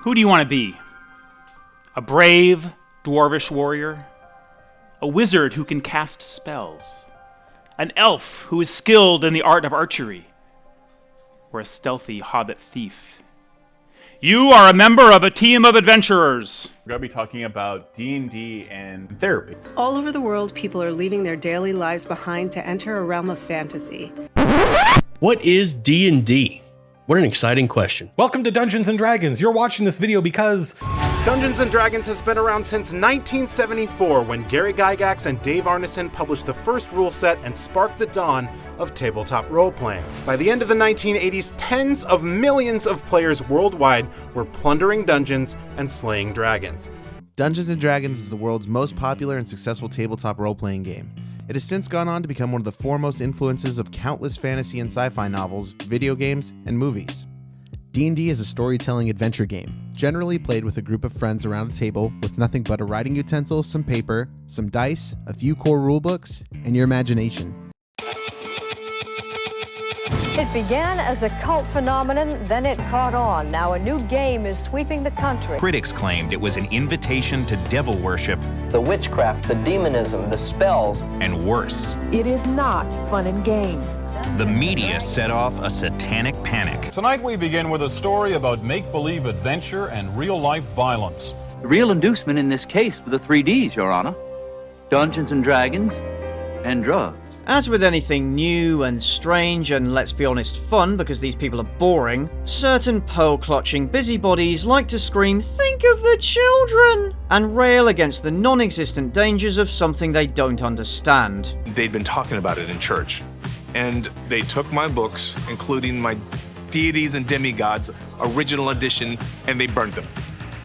Who do you want to be? A brave, dwarvish warrior? A wizard who can cast spells? An elf who is skilled in the art of archery? Or a stealthy hobbit thief? You are a member of a team of adventurers. We're going to be talking about D&D and therapy. All over the world, people are leaving their daily lives behind to enter a realm of fantasy. What is D&D? What an exciting question. Welcome to Dungeons & Dragons. You're watching this video because Dungeons & Dragons has been around since 1974 when Gary Gygax and Dave Arneson published the first rule set and sparked the dawn of tabletop role-playing. By the end of the 1980s, tens of millions of players worldwide were plundering dungeons and slaying dragons. Dungeons & Dragons is the world's most popular and successful tabletop role-playing game. It has since gone on to become one of the foremost influences of countless fantasy and sci-fi novels, video games, and movies. D&D is a storytelling adventure game, generally played with a group of friends around a table with nothing but a writing utensil, some paper, some dice, a few core rulebooks, and your imagination. It began as a cult phenomenon, then it caught on. Now a new game is sweeping the country. Critics claimed it was an invitation to devil worship. The witchcraft, the demonism, the spells. And worse. It is not fun and games. The media set off a satanic panic. Tonight we begin with a story about make-believe adventure and real-life violence. The real inducement in this case were the 3Ds, Your Honor. Dungeons and Dragons and drugs. As with anything new and strange and, let's be honest, fun, because these people are boring, certain pearl-clutching busybodies like to scream, "Think of the children!" and rail against the non-existent dangers of something they don't understand. They'd been talking about it in church, and they took my books, including my Deities and Demigods original edition, and they burned them.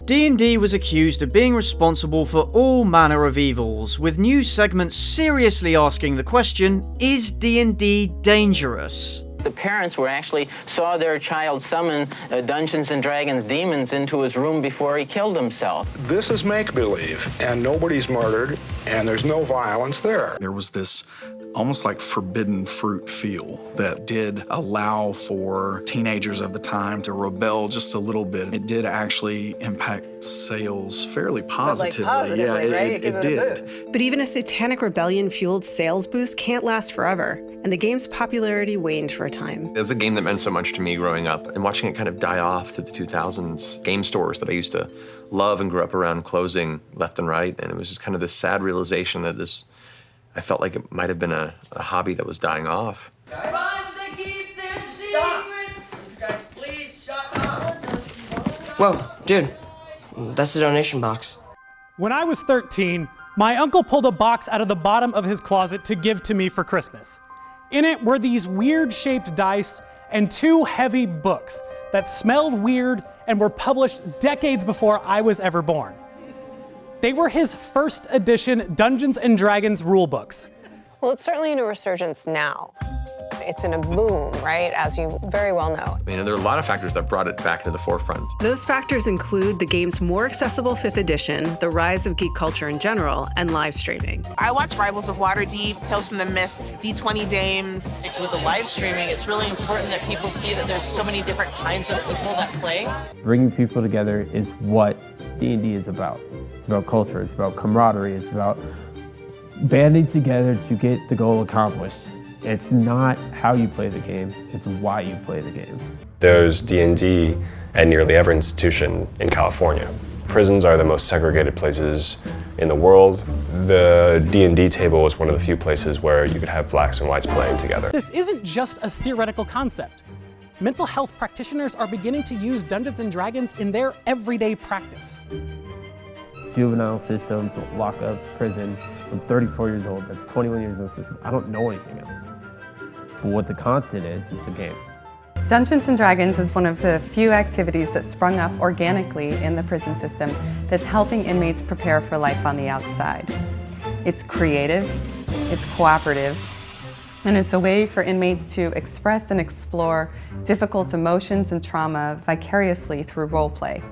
D&D was accused of being responsible for all manner of evils, with news segments seriously asking the question, is D&D dangerous? The parents saw their child summon Dungeons and Dragons demons into his room before he killed himself. This is make-believe, and nobody's murdered, and there's no violence there. There was this almost like forbidden fruit feel that did allow for teenagers of the time to rebel just a little bit. It did actually impact sales fairly positively. It did. But even a satanic rebellion-fueled sales boost can't last forever, and the game's popularity waned for a time. It was a game that meant so much to me growing up, and watching it kind of die off through the 2000s. Game stores that I used to love and grew up around closing left and right, and it was just kind of this sad realization that I felt like it might have been a hobby that was dying off. Whoa, dude, that's the donation box. when I was 13, my uncle pulled a box out of the bottom of his closet to give to me for Christmas. In it were these weird-shaped dice and 2 heavy books that smelled weird and were published decades before I was ever born. They were his first edition Dungeons & Dragons rulebooks. Well, it's certainly in a resurgence now. It's in a boom, right, as you very well know. I mean, there are a lot of factors that brought it back to the forefront. Those factors include the game's more accessible 5th edition, the rise of geek culture in general, and live streaming. I watch Rivals of Waterdeep, Tales from the Mist, D20 Dames. With the live streaming, it's really important that people see that there's so many different kinds of people that play. Bringing people together is what D&D is about. It's about culture, it's about camaraderie, it's about banding together to get the goal accomplished. It's not how you play the game, it's why you play the game. There's D&D at nearly every institution in California. Prisons are the most segregated places in the world. The D&D table is one of the few places where you could have blacks and whites playing together. This isn't just a theoretical concept. Mental health practitioners are beginning to use Dungeons & Dragons in their everyday practice. Juvenile systems, lockups, prison. I'm 34 years old, that's 21 years in the system. I don't know anything else. But what the constant is the game. Dungeons & Dragons is one of the few activities that sprung up organically in the prison system that's helping inmates prepare for life on the outside. It's creative, it's cooperative, and it's a way for inmates to express and explore difficult emotions and trauma vicariously through role play.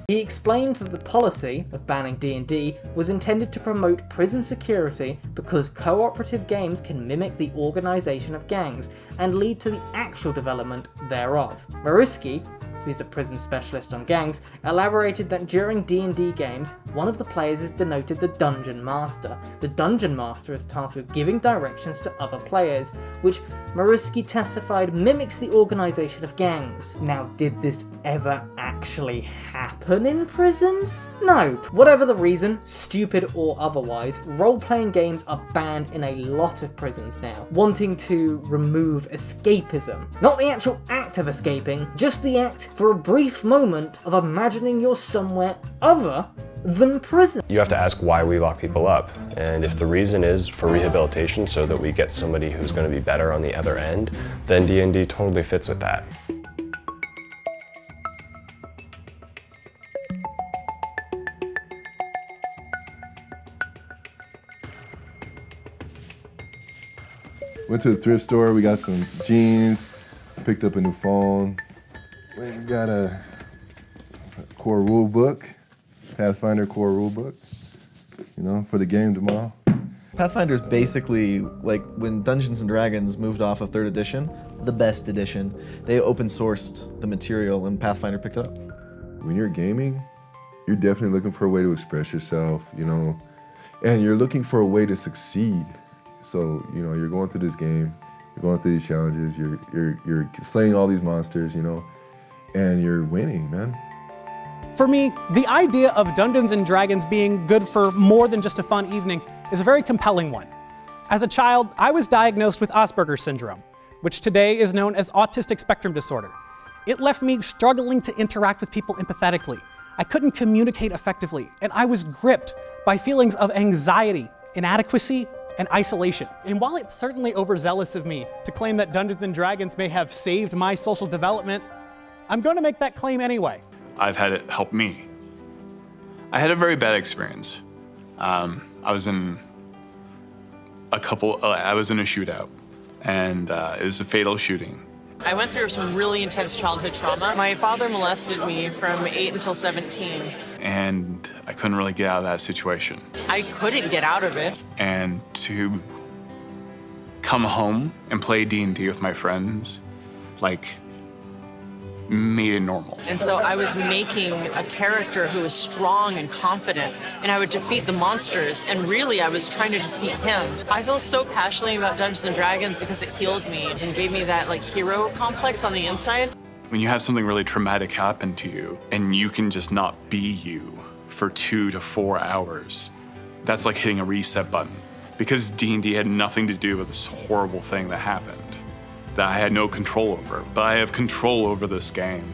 He explained that the policy of banning D&D was intended to promote prison security because cooperative games can mimic the organisation of gangs and lead to the actual development thereof. Mariski, who's the prison specialist on gangs, elaborated that during D&D games, one of the players is denoted the Dungeon Master. The Dungeon Master is tasked with giving directions to other players, which Maruski testified mimics the organization of gangs. Now, did this ever actually happen in prisons? No. Whatever the reason, stupid or otherwise, role-playing games are banned in a lot of prisons now, wanting to remove escapism. Not the actual act of escaping, just the act for a brief moment of imagining you're somewhere other than prison. You have to ask why we lock people up, and if the reason is for rehabilitation so that we get somebody who's going to be better on the other end, then D&D totally fits with that. Went to the thrift store, we got some jeans, picked up a new phone. We got a core rule book, Pathfinder core rule book, you know, for the game tomorrow. Pathfinder's basically like when Dungeons and Dragons moved off of 3rd edition, the best edition. They open sourced the material and Pathfinder picked it up. When you're gaming, you're definitely looking for a way to express yourself, you know, and you're looking for a way to succeed. So, you know, you're going through this game, you're going through these challenges, you're slaying all these monsters, you know, and you're winning, man. For me, the idea of Dungeons & Dragons being good for more than just a fun evening is a very compelling one. As a child, I was diagnosed with Asperger's syndrome, which today is known as autistic spectrum disorder. It left me struggling to interact with people empathetically. I couldn't communicate effectively, and I was gripped by feelings of anxiety, inadequacy, and isolation. And while it's certainly overzealous of me to claim that Dungeons & Dragons may have saved my social development, I'm going to make that claim anyway. I've had it help me. I had a very bad experience. I was in a shootout, and it was a fatal shooting. I went through some really intense childhood trauma. My father molested me from 8 until 17. And I couldn't really get out of that situation. I couldn't get out of it. And to come home and play D&D with my friends, like, made it normal. And so I was making a character who was strong and confident, and I would defeat the monsters, and really I was trying to defeat him. I feel so passionately about Dungeons & Dragons because it healed me and gave me that like hero complex on the inside. When you have something really traumatic happen to you, and you can just not be you for 2 to 4 hours, that's like hitting a reset button. Because D&D had nothing to do with this horrible thing that happened, that I had no control over, but I have control over this game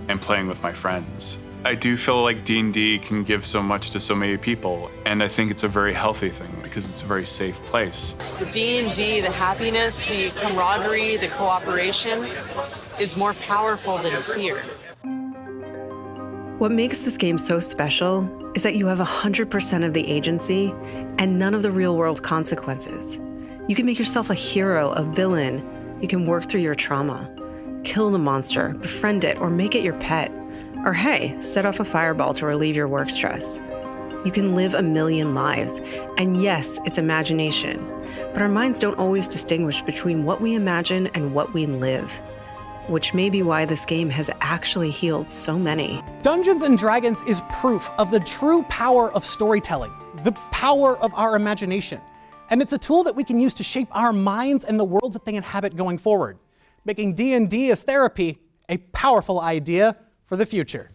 and playing with my friends. I do feel like D&D can give so much to so many people, and I think it's a very healthy thing because it's a very safe place. The D&D, the happiness, the camaraderie, the cooperation is more powerful than fear. What makes this game so special is that you have 100% of the agency and none of the real-world consequences. You can make yourself a hero, a villain. You can work through your trauma, kill the monster, befriend it, or make it your pet. Or hey, set off a fireball to relieve your work stress. You can live a million lives. And yes, it's imagination, but our minds don't always distinguish between what we imagine and what we live, which may be why this game has actually healed so many. Dungeons & Dragons is proof of the true power of storytelling, the power of our imagination. And it's a tool that we can use to shape our minds and the worlds that they inhabit going forward, making D&D as therapy a powerful idea for the future.